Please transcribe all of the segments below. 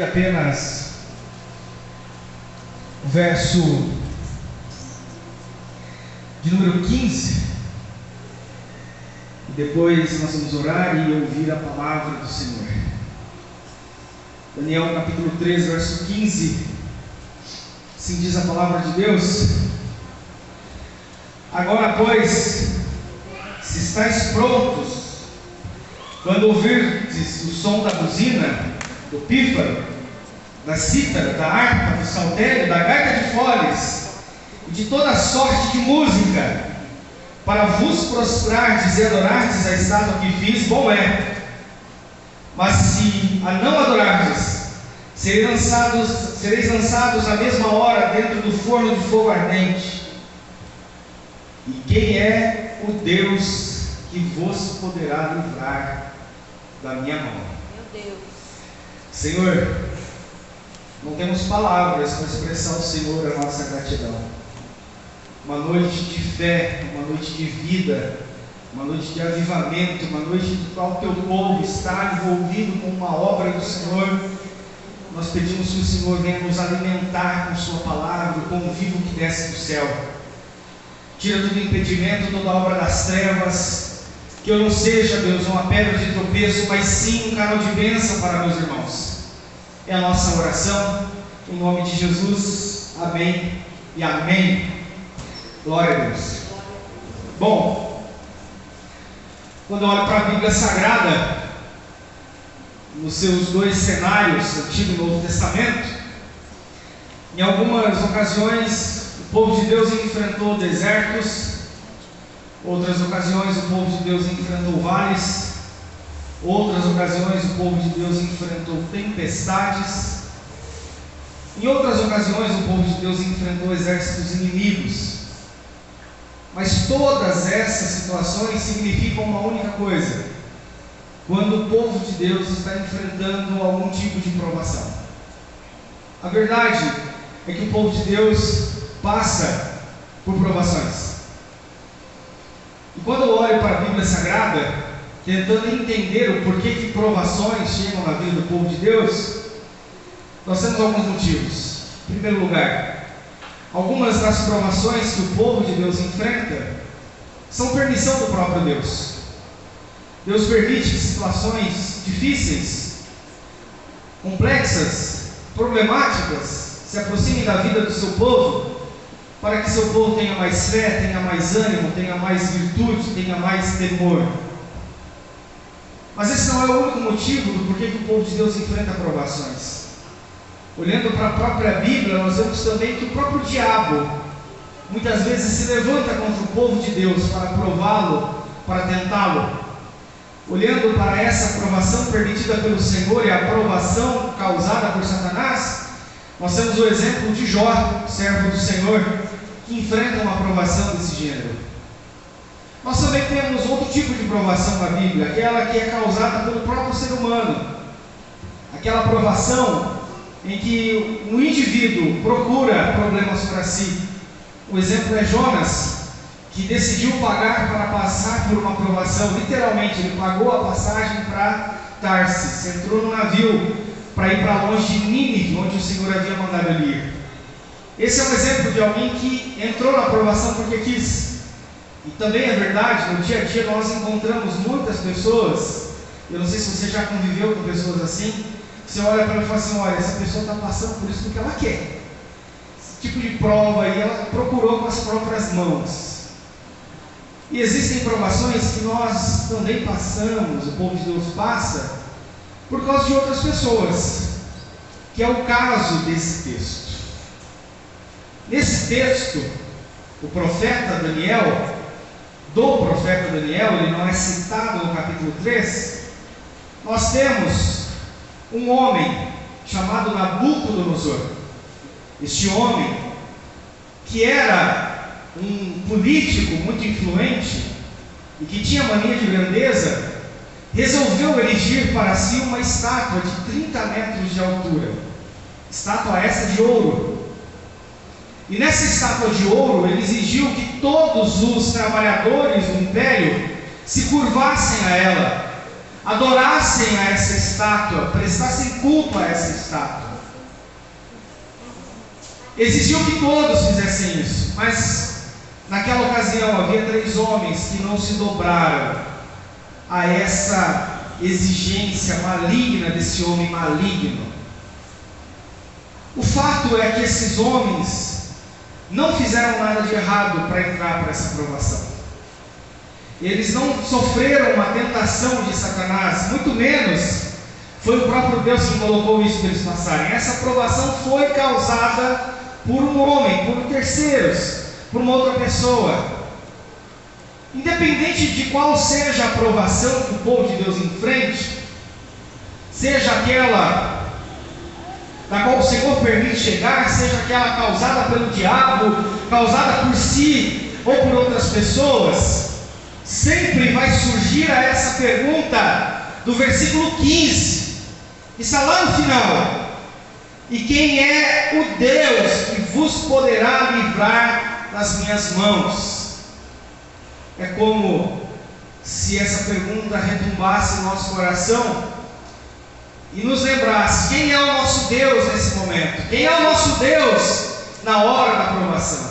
Apenas o verso de número 15, e depois nós vamos orar e ouvir a palavra do Senhor. Daniel capítulo 3, verso 15, assim diz a palavra de Deus: agora, pois, se estáis prontos, quando ouvirdes o som da buzina, do pífaro, da cítara, da harpa, do saltério, da gaita de foles e de toda sorte de música, para vos prostrardes e adorardes a estátua que fiz, bom é. Mas se a não adorardes, sereis lançados à mesma hora dentro do forno de fogo ardente. E quem é o Deus que vos poderá livrar da minha mão? Meu Deus. Senhor, não temos palavras para expressar ao Senhor a nossa gratidão. Uma noite de fé, uma noite de vida, uma noite de avivamento, uma noite de qual o teu povo está envolvido com uma obra do Senhor. Nós pedimos que o Senhor venha nos alimentar com sua palavra, com o vivo que desce do céu. Tira todo impedimento, toda obra das trevas, que eu não seja, Deus, uma pedra de tropeço, mas sim um canal de bênção para meus irmãos. É a nossa oração, em nome de Jesus, amém e amém. Glória a Deus. Bom, quando eu olho para a Bíblia Sagrada, nos seus dois cenários, Antigo e Novo Testamento, em algumas ocasiões o povo de Deus enfrentou desertos, outras ocasiões o povo de Deus enfrentou vales, outras ocasiões o povo de Deus enfrentou tempestades, em outras ocasiões o povo de Deus enfrentou exércitos inimigos. Mas todas essas situações significam uma única coisa: quando o povo de Deus está enfrentando algum tipo de provação. A verdade é que o povo de Deus passa por provações. E quando eu olho para a Bíblia Sagrada, tentando entender o porquê que provações chegam na vida do povo de Deus, nós temos alguns motivos. Em primeiro lugar, algumas das provações que o povo de Deus enfrenta são permissão do próprio Deus. Deus permite que situações difíceis, complexas, problemáticas se aproximem da vida do seu povo, para que seu povo tenha mais fé, tenha mais ânimo, tenha mais virtude, tenha mais temor. Mas esse não é o único motivo do porquê que o povo de Deus enfrenta provações. Olhando para a própria Bíblia, nós vemos também que o próprio diabo muitas vezes se levanta contra o povo de Deus para prová-lo, para tentá-lo. Olhando para essa provação permitida pelo Senhor e a provação causada por Satanás, nós temos o exemplo de Jó, servo do Senhor, que enfrenta uma provação desse gênero. Nós também temos outro tipo de provação na Bíblia, aquela que é causada pelo próprio ser humano, aquela provação em que um indivíduo procura problemas para si. O exemplo é Jonas, que decidiu pagar para passar por uma provação. Literalmente, ele pagou a passagem para Tarsis, entrou no navio para ir para longe de Nínive, onde o Senhor havia mandado ele ir. Esse é um exemplo de alguém que entrou na provação porque quis. E também é verdade, no dia a dia nós encontramos muitas pessoas, eu não sei se você já conviveu com pessoas assim, você olha para ela e fala assim: olha, essa pessoa está passando por isso porque ela quer. Esse tipo de prova aí ela procurou com as próprias mãos. E existem provações que nós também passamos, o povo de Deus passa, por causa de outras pessoas, que é o caso desse texto. Nesse texto, o profeta Daniel, ele não é citado no capítulo 3, nós temos um homem chamado Nabucodonosor. Este homem, que era um político muito influente e que tinha mania de grandeza, resolveu erigir para si uma estátua de 30 metros de altura, estátua essa de ouro. E nessa estátua de ouro ele exigiu que todos os trabalhadores do império se curvassem a ela, adorassem a essa estátua, prestassem culto a essa estátua. Exigiu que todos fizessem isso, mas naquela ocasião havia 3 homens que não se dobraram a essa exigência maligna desse homem maligno. O fato é que esses homens não fizeram nada de errado para entrar para essa provação. Eles não sofreram uma tentação de Satanás, muito menos foi o próprio Deus que colocou isso para eles passarem. Essa provação foi causada por um homem, por terceiros, por uma outra pessoa. Independente de qual seja a provação que o povo de Deus enfrente, seja aquela na qual o Senhor permite chegar, seja aquela causada pelo diabo, causada por si ou por outras pessoas, sempre vai surgir a essa pergunta do versículo 15, que está lá no final: e quem é o Deus que vos poderá livrar das minhas mãos? É como se essa pergunta retumbasse em nosso coração e nos lembrasse: quem é o nosso Deus nesse momento? Quem é o nosso Deus na hora da provação?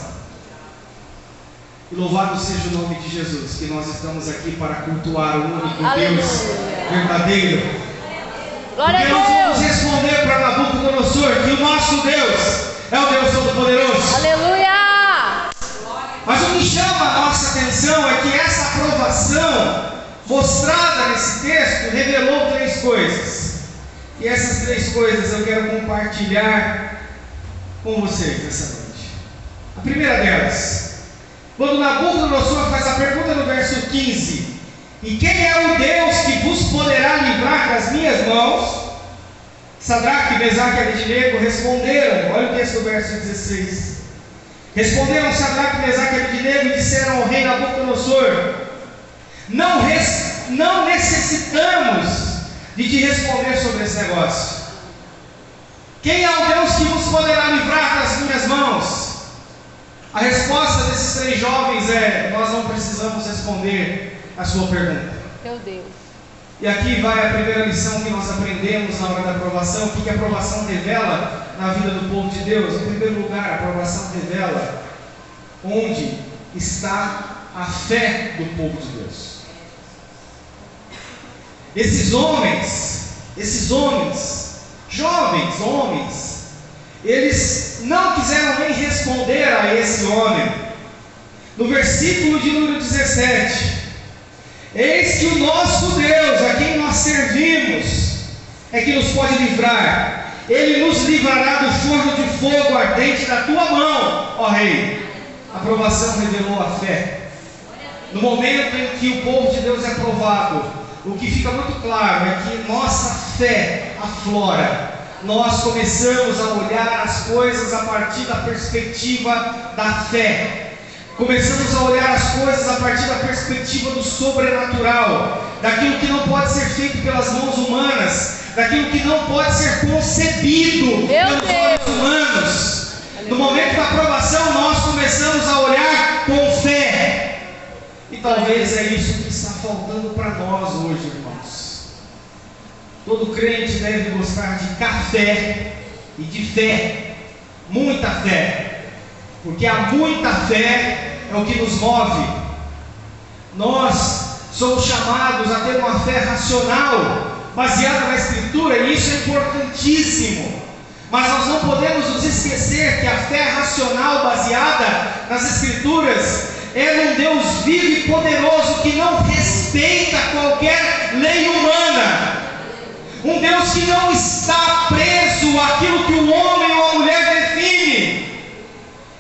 E louvado seja o nome de Jesus, que nós estamos aqui para cultuar o único Deus verdadeiro. Glória Porque a nós vamos Deus. responder para Nabucodonosor que o nosso Deus é o Deus Todo-Poderoso. Aleluia. Mas o que chama a nossa atenção é que essa aprovação mostrada nesse texto revelou 3 coisas. E essas 3 coisas eu quero compartilhar com vocês nessa noite. A primeira delas, quando Nabucodonosor faz a pergunta no verso 15: e quem é o Deus que vos poderá livrar das minhas mãos? Sadraque, Mesaque e Abednego responderam. Olha o texto do verso 16. Responderam Sadraque, Mesaque e Abednego e disseram ao rei Nabucodonosor: não necessitamos de te responder sobre esse negócio. Quem é o Deus que vos poderá livrar das minhas mãos? A resposta desses 3 jovens é: nós não precisamos responder a sua pergunta. Meu Deus. E aqui vai a primeira lição que nós aprendemos na hora da aprovação. O que a aprovação revela na vida do povo de Deus? Em primeiro lugar, a aprovação revela onde está a fé do povo de Deus. Esses homens, jovens homens, eles não quiseram nem responder a esse homem. No versículo de número 17: eis que o nosso Deus, a quem nós servimos, é que nos pode livrar. Ele nos livrará do forno de fogo ardente da tua mão, ó rei. A aprovação revelou a fé. No momento em que o povo de Deus é provado, o que fica muito claro é que nossa fé aflora. Nós começamos a olhar as coisas a partir da perspectiva da fé. Começamos a olhar as coisas a partir da perspectiva do sobrenatural, daquilo que não pode ser feito pelas mãos humanas, daquilo que não pode ser concebido pelos olhos humanos. No momento da aprovação, nós começamos a olhar com fé. E talvez é isso que está faltando para nós hoje, irmãos. Todo crente deve gostar de café e de fé, muita fé, porque a muita fé é o que nos move. Nós somos chamados a ter uma fé racional, baseada na Escritura, e isso é importantíssimo. Mas nós não podemos nos esquecer que a fé racional baseada nas Escrituras é num Deus vivo e poderoso que não respeita qualquer lei humana. Um Deus que não está preso àquilo que o homem ou a mulher define.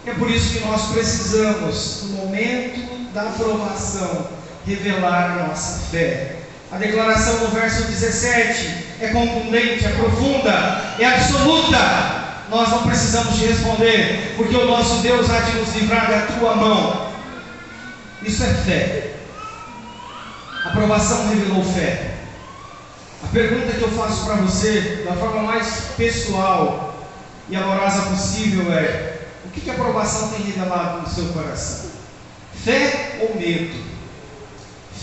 É por isso que nós precisamos, no momento da aprovação, revelar a nossa fé. A declaração no verso 17 é contundente, é profunda, é absoluta. Nós não precisamos te responder, porque o nosso Deus há de nos livrar da tua mão. Isso é fé. A aprovação revelou fé. A pergunta que eu faço para você, da forma mais pessoal e amorosa possível, é: o que a aprovação tem revelado no seu coração? Fé ou medo?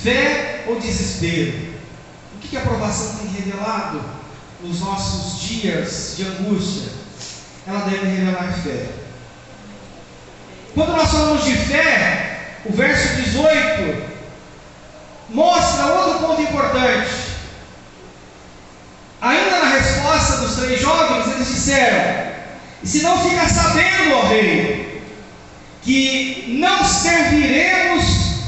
Fé ou desespero? O que a aprovação tem revelado nos nossos dias de angústia? Ela deve revelar fé. Quando nós falamos de fé, o verso 18 mostra outro ponto importante. Ainda na resposta dos 3 jovens, eles disseram: e se não fica sabendo, ó rei, que não serviremos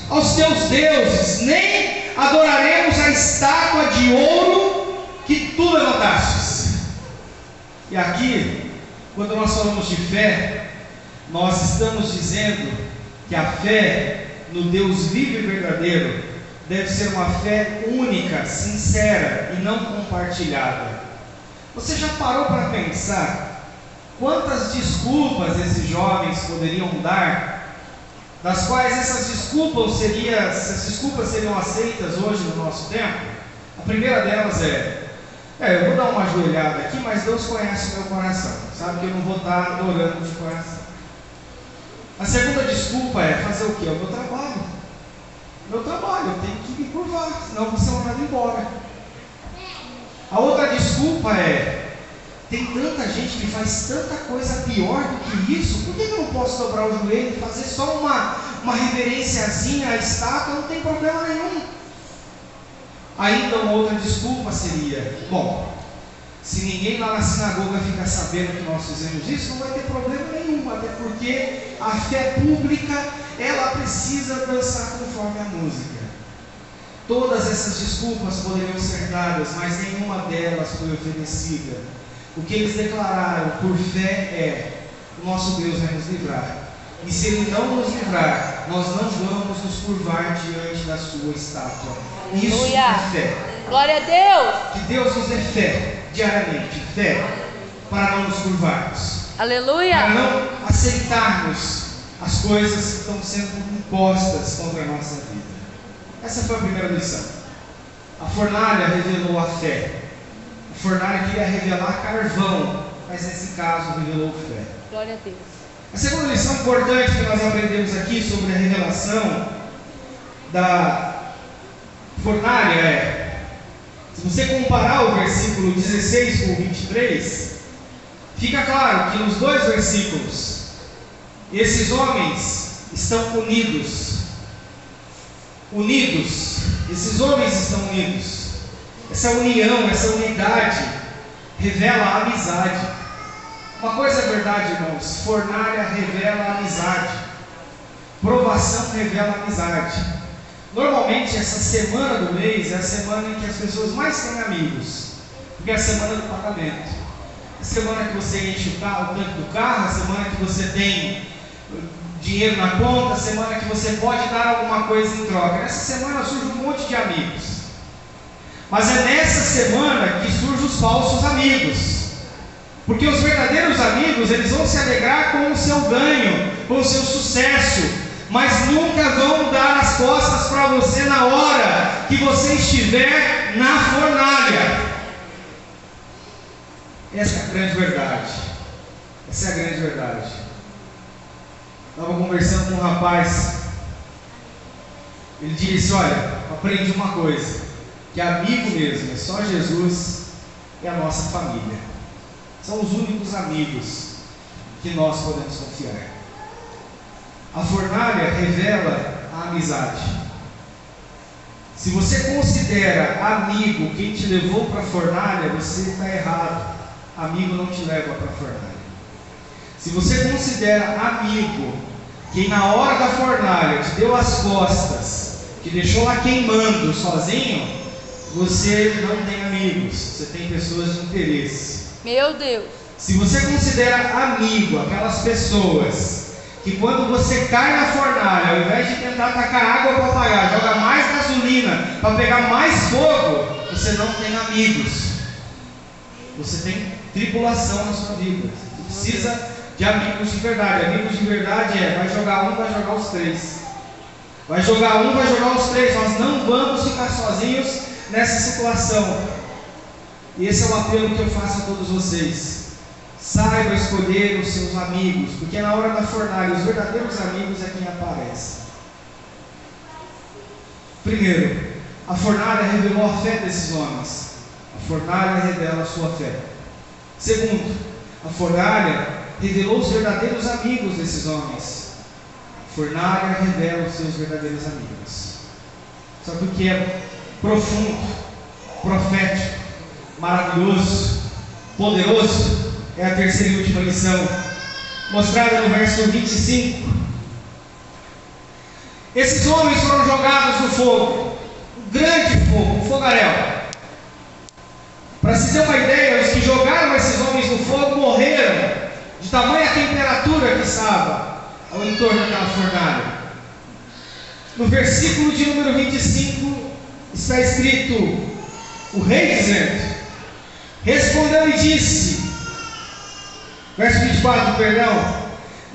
aos teus deuses, nem adoraremos a estátua de ouro que tu levantastes. E aqui, quando nós falamos de fé, nós estamos dizendo que a fé no Deus vivo e verdadeiro deve ser uma fé única, sincera e não compartilhada. Você já parou para pensar quantas desculpas esses jovens poderiam dar, das quais essas desculpas seriam aceitas hoje no nosso tempo? A primeira delas eu vou dar uma ajoelhada aqui, mas Deus conhece o meu coração, sabe que eu não vou estar adorando de coração. A segunda desculpa é fazer o quê? É o meu trabalho. Meu trabalho, eu tenho que me curvar, senão eu vou ser mandado embora. A outra desculpa tem tanta gente que faz tanta coisa pior do que isso, por que eu não posso dobrar o joelho e fazer só uma reverênciazinha à estátua? Não tem problema nenhum. Ainda uma outra desculpa seria: bom, se ninguém lá na sinagoga ficar sabendo que nós fizemos isso, não vai ter problema nenhum, até porque a fé pública, ela precisa dançar conforme a música. Todas essas desculpas poderiam ser dadas, mas nenhuma delas foi oferecida. O que eles declararam por fé o nosso Deus vai nos livrar. E se Ele não nos livrar, nós não vamos nos curvar diante da sua estátua. Isso é fé. Glória a Deus. Que Deus nos dê fé diariamente, fé para não nos curvarmos. Aleluia. Para não aceitarmos as coisas que estão sendo impostas contra a nossa vida. Essa foi a primeira lição. A fornalha revelou a fé. A fornalha queria revelar carvão, mas nesse caso revelou fé. Glória a Deus. A segunda lição importante que nós aprendemos aqui sobre a revelação da fornalha se você comparar o versículo 16 com o 23, fica claro que nos 2 versículos, esses homens estão unidos. Esses homens estão unidos. Essa união, essa unidade revela a amizade. Uma coisa é verdade, irmãos: fornalha revela a amizade, provação revela a amizade. Normalmente essa semana do mês é a semana em que as pessoas mais têm amigos, porque é a semana do pagamento. A semana que você enche o tanque do carro, a semana que você tem dinheiro na conta, a semana que você pode dar alguma coisa em troca. Nessa semana surge um monte de amigos. Mas é nessa semana que surgem os falsos amigos. Porque os verdadeiros amigos, eles vão se alegrar com o seu ganho, com o seu sucesso, mas nunca vão dar as costas para você na hora que você estiver na fornalha. Essa é a grande verdade. Essa é a grande verdade. Estava conversando com um rapaz. Ele disse: olha, aprendi uma coisa, que amigo mesmo é só Jesus e a nossa família. São os únicos amigos que nós podemos confiar. A fornalha revela a amizade. Se você considera amigo quem te levou para a fornalha, você está errado. Amigo não te leva para a fornalha. Se você considera amigo quem na hora da fornalha te deu as costas, que deixou lá queimando sozinho, você não tem amigos, você tem pessoas de interesse. Meu Deus. Se você considera amigo aquelas pessoas que quando você cai na fornalha, ao invés de tentar tacar água para apagar, joga mais gasolina para pegar mais fogo, você não tem amigos. Você tem tribulação na sua vida. Você precisa de amigos de verdade. Amigos de verdade vai jogar um, vai jogar os três. Vai jogar um, vai jogar os três. Nós não vamos ficar sozinhos nessa situação. E esse é o apelo que eu faço a todos vocês. Saiba escolher os seus amigos, porque na hora da fornalha, os verdadeiros amigos é quem aparece. Primeiro, A fornalha revelou a fé desses homens. A fornalha revela a sua fé. Segundo, a fornalha revelou os verdadeiros amigos desses homens. A fornalha revela os seus verdadeiros amigos. Sabe o que é profundo, profético, maravilhoso, poderoso? É a terceira e última lição, mostrada no verso 25. Esses homens foram jogados no fogo, um grande fogo, um fogaréu. Para se ter uma ideia, os que jogaram esses homens no fogo morreram de tamanha temperatura que estava ao entorno daquela fornalha. No versículo de número 25 está escrito, o rei dizendo, respondeu e disse, verso 24, perdão,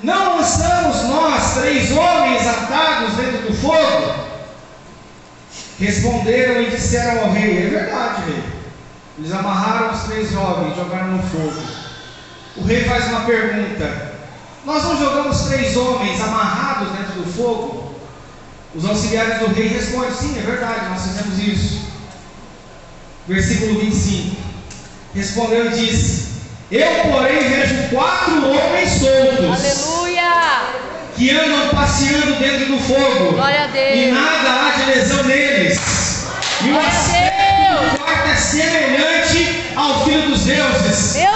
não lançamos nós 3 homens atados dentro do fogo? Responderam e disseram ao rei, é verdade, rei. Eles amarraram os 3 jovens, jogaram no fogo. O rei faz uma pergunta, nós não jogamos 3 homens amarrados dentro do fogo? Os auxiliares do rei respondem, sim, é verdade, nós fizemos isso. Versículo 25, respondeu e disse, eu porém vejo 4 homens soltos, Aleluia! que andam passeando dentro do fogo, Glória a Deus. e nada há de lesão neles, e o Glória a aspecto Deus. do quarto é semelhante ao Filho dos Deuses. Meu